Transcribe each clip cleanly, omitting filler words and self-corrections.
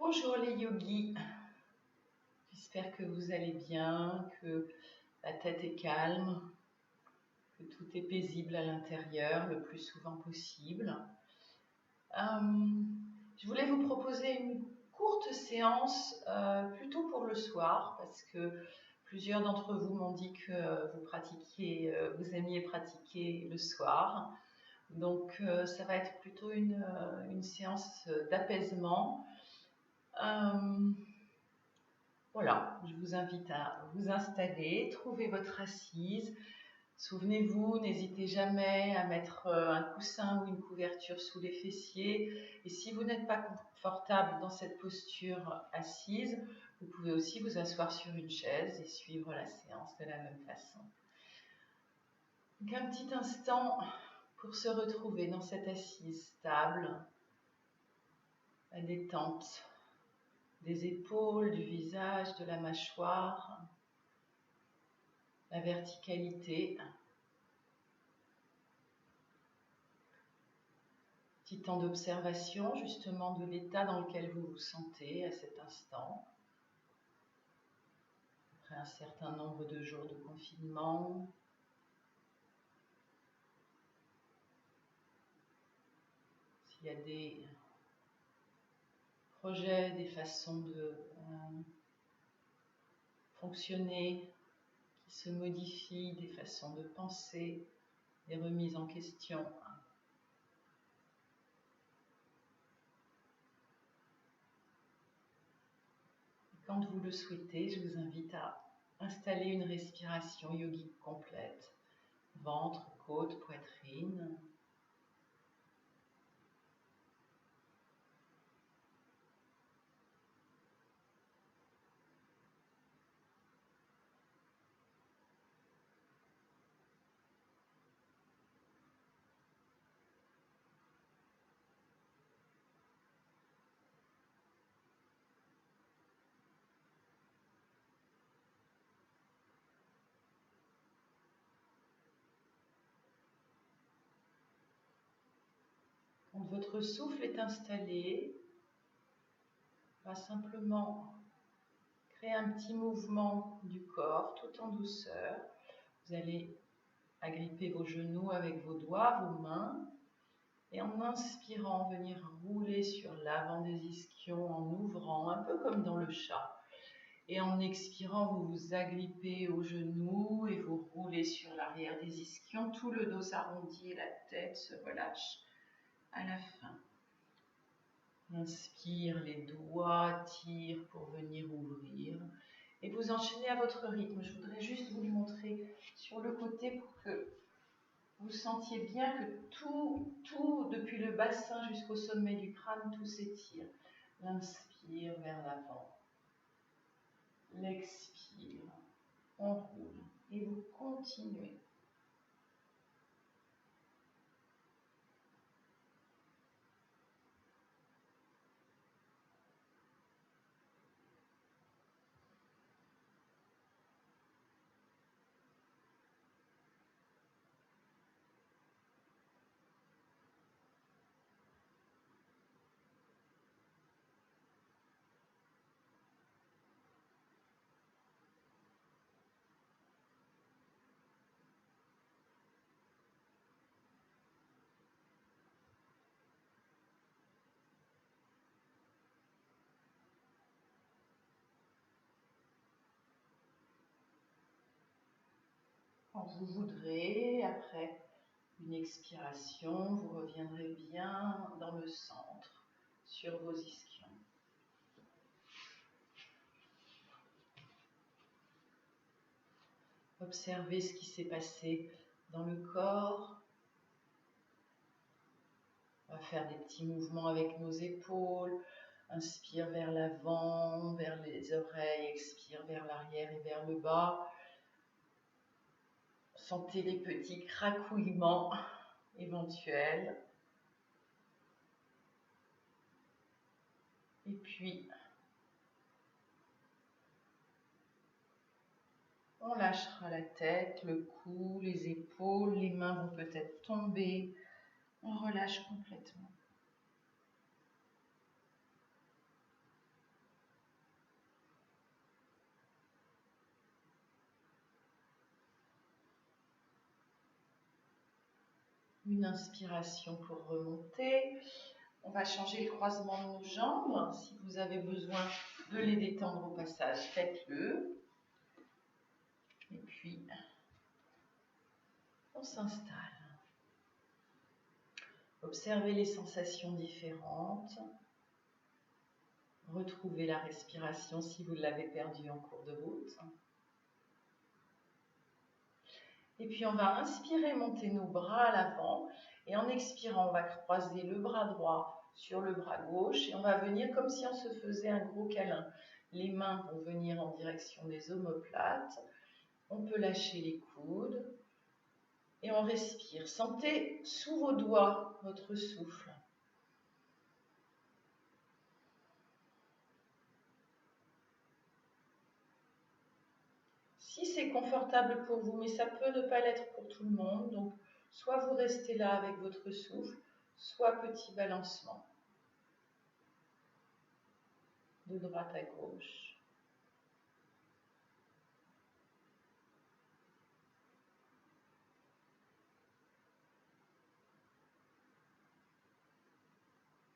Bonjour les yogis, j'espère que vous allez bien, que la tête est calme, que tout est paisible à l'intérieur le plus souvent possible. Je voulais vous proposer une courte séance plutôt pour le soir parce que plusieurs d'entre vous m'ont dit que vous aimiez pratiquer le soir. Donc ça va être plutôt une séance d'apaisement. Voilà, je vous invite à vous installer, trouver votre assise. Souvenez-vous, n'hésitez jamais à mettre un coussin ou une couverture sous les fessiers. Et si vous n'êtes pas confortable dans cette posture assise, vous pouvez aussi vous asseoir sur une chaise et suivre la séance de la même façon. Donc un petit instant pour se retrouver dans cette assise stable, la détente des épaules, du visage, de la mâchoire, la verticalité. Petit temps d'observation justement de l'état dans lequel vous vous sentez à cet instant. Après un certain nombre de jours de confinement. S'il y a des projets, des façons de fonctionner qui se modifient, des façons de penser, des remises en question. Quand vous le souhaitez, je vous invite à installer une respiration yogique complète. Ventre, côte, poitrine. Quand votre souffle est installé, on va simplement créer un petit mouvement du corps tout en douceur. Vous allez agripper vos genoux avec vos doigts, vos mains, et en inspirant, venir rouler sur l'avant des ischions en ouvrant, un peu comme dans le chat. Et en expirant, vous vous agrippez aux genoux et vous roulez sur l'arrière des ischions. Tout le dos s'arrondit et la tête se relâche à la fin. Inspire, les doigts tirent pour venir ouvrir. Et vous enchaînez à votre rythme. Je voudrais juste vous le montrer sur le côté pour que vous sentiez bien que tout, depuis le bassin jusqu'au sommet du crâne, tout s'étire. L'inspire vers l'avant. L'expire. On roule. Et vous continuez. Quand vous voudrez, après une expiration, vous reviendrez bien dans le centre, sur vos ischions. Observez ce qui s'est passé dans le corps. On va faire des petits mouvements avec nos épaules. Inspire vers l'avant, vers les oreilles, expire vers l'arrière et vers le bas. Sentez les petits cracouillements éventuels. Et puis, on lâchera la tête, le cou, les épaules, les mains vont peut-être tomber. On relâche complètement. Une inspiration pour remonter. On va changer le croisement de nos jambes. Si vous avez besoin de les détendre au passage, faites-le. Et puis, on s'installe. Observez les sensations différentes. Retrouvez la respiration si vous l'avez perdue en cours de route. Et puis on va inspirer, monter nos bras à l'avant. Et en expirant, on va croiser le bras droit sur le bras gauche. Et on va venir comme si on se faisait un gros câlin. Les mains vont venir en direction des omoplates. On peut lâcher les coudes. Et on respire. Sentez sous vos doigts votre souffle. Si c'est confortable pour vous, mais ça peut ne pas l'être pour tout le monde, donc soit vous restez là avec votre souffle, soit petit balancement de droite à gauche.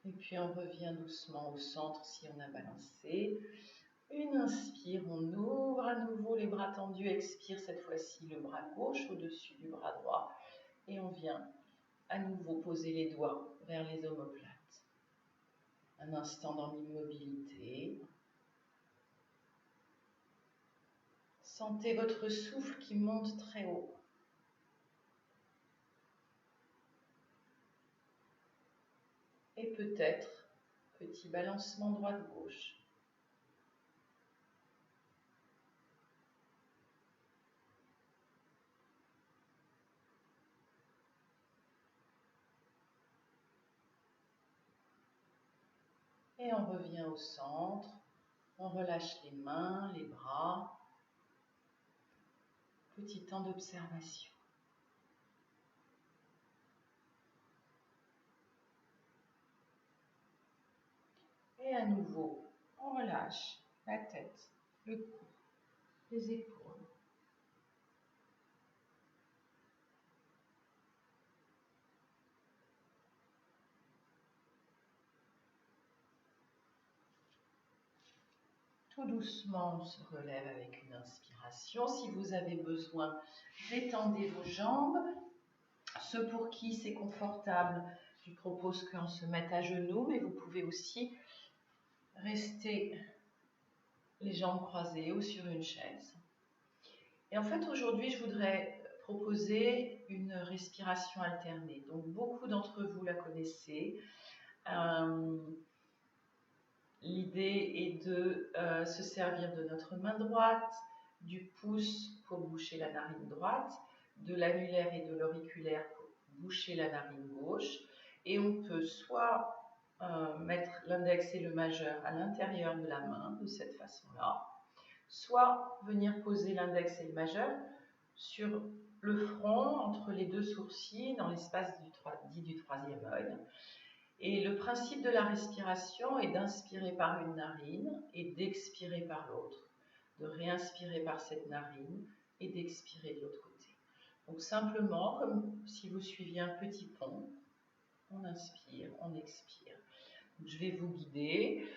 Et puis on revient doucement au centre si on a balancé. Une inspire, on ouvre à nouveau les bras tendus, expire cette fois-ci le bras gauche au-dessus du bras droit. Et on vient à nouveau poser les doigts vers les omoplates. Un instant dans l'immobilité. Sentez votre souffle qui monte très haut. Et peut-être petit balancement droite-gauche. Et on revient au centre. On relâche les mains, les bras. Petit temps d'observation. Et à nouveau, on relâche la tête, le cou, les épaules. Tout doucement, on se relève avec une inspiration. Si vous avez besoin, détendez vos jambes. Ceux pour qui c'est confortable, je propose qu'on se mette à genoux, mais vous pouvez aussi rester les jambes croisées ou sur une chaise. Et en fait, aujourd'hui, je voudrais proposer une respiration alternée. Donc, beaucoup d'entre vous la connaissez. L'idée est de se servir de notre main droite, du pouce pour boucher la narine droite, de l'annulaire et de l'auriculaire pour boucher la narine gauche. Et on peut soit mettre l'index et le majeur à l'intérieur de la main, de cette façon-là, soit venir poser l'index et le majeur sur le front, entre les deux sourcils, dans l'espace dit du troisième œil. Et le principe de la respiration est d'inspirer par une narine et d'expirer par l'autre, de réinspirer par cette narine et d'expirer de l'autre côté. Donc simplement, comme si vous suiviez un petit pont, on inspire, on expire. Donc, je vais vous guider.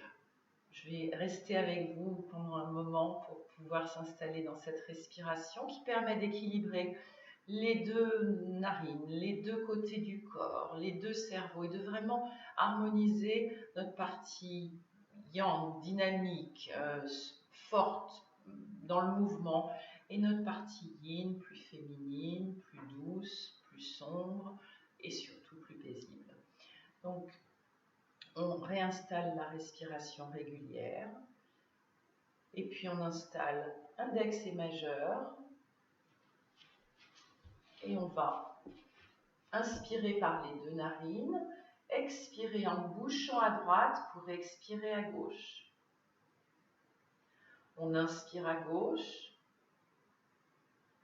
Je vais rester avec vous pendant un moment pour pouvoir s'installer dans cette respiration qui permet d'équilibrer les deux narines, les deux côtés du corps, les deux cerveaux et de vraiment harmoniser notre partie yang, dynamique, forte dans le mouvement et notre partie yin, plus féminine, plus douce, plus sombre et surtout plus paisible. Donc, on réinstalle la respiration régulière et puis on installe index et majeur et on va inspirer par les deux narines, expirer en bouchant à droite pour expirer à gauche. On inspire à gauche,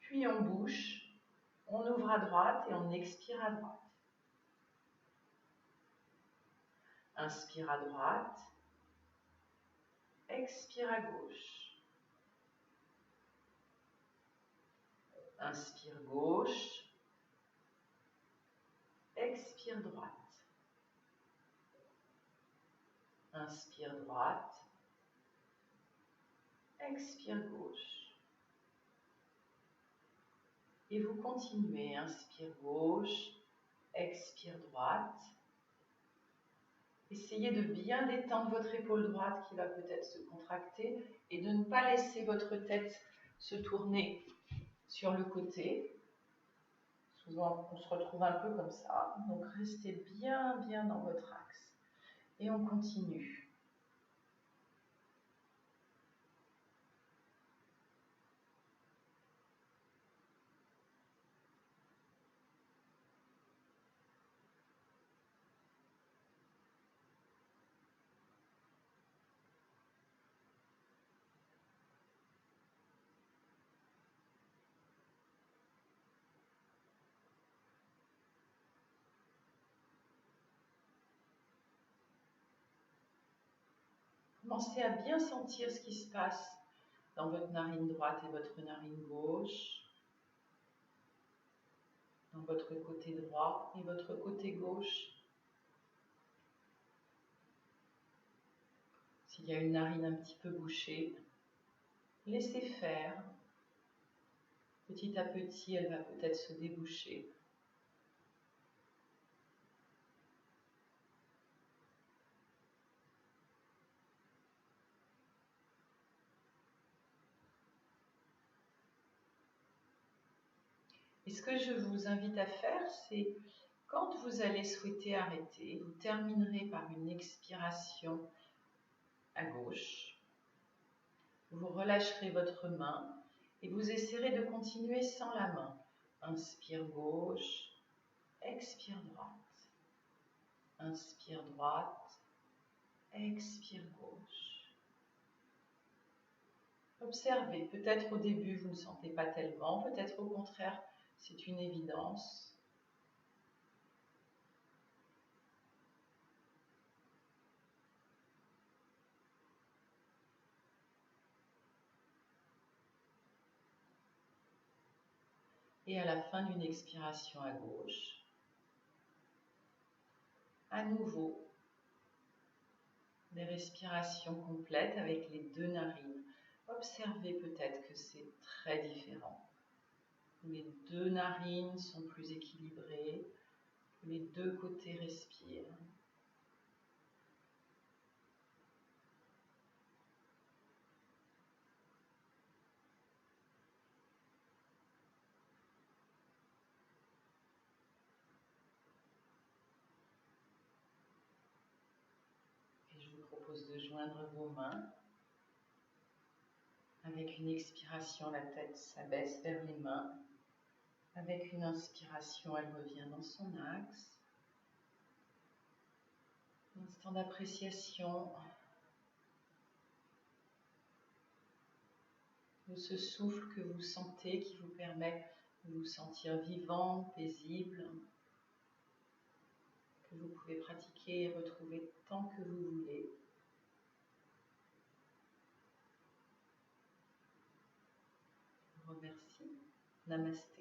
puis on bouche, on ouvre à droite et on expire à droite. Inspire à droite, expire à gauche. Inspire gauche, Expire droite. Inspire droite. Expire gauche. Et vous continuez. Inspire gauche. Expire droite. Essayez de bien détendre votre épaule droite qui va peut-être se contracter et de ne pas laisser votre tête se tourner sur le côté. Souvent, on se retrouve un peu comme ça. Donc, restez bien dans votre axe. Et on continue. Commencez à bien sentir ce qui se passe dans votre narine droite et votre narine gauche, dans votre côté droit et votre côté gauche. S'il y a une narine un petit peu bouchée, laissez faire. Petit à petit, elle va peut-être se déboucher. Et ce que je vous invite à faire, c'est quand vous allez souhaiter arrêter, vous terminerez par une expiration à gauche. Vous relâcherez votre main et vous essaierez de continuer sans la main. Inspire gauche, expire droite. Inspire droite, expire gauche. Observez, peut-être au début vous ne sentez pas tellement, peut-être au contraire c'est une évidence. Et à la fin d'une expiration à gauche, à nouveau, des respirations complètes avec les deux narines. Observez peut-être que c'est très différent. Les deux narines sont plus équilibrées, les deux côtés respirent. Et je vous propose de joindre vos mains. Avec une expiration, la tête s'abaisse vers les mains. Avec une inspiration, elle revient dans son axe. Un instant d'appréciation de ce souffle que vous sentez qui vous permet de vous sentir vivant, paisible, que vous pouvez pratiquer et retrouver tant que vous voulez. Je vous remercie. Namasté.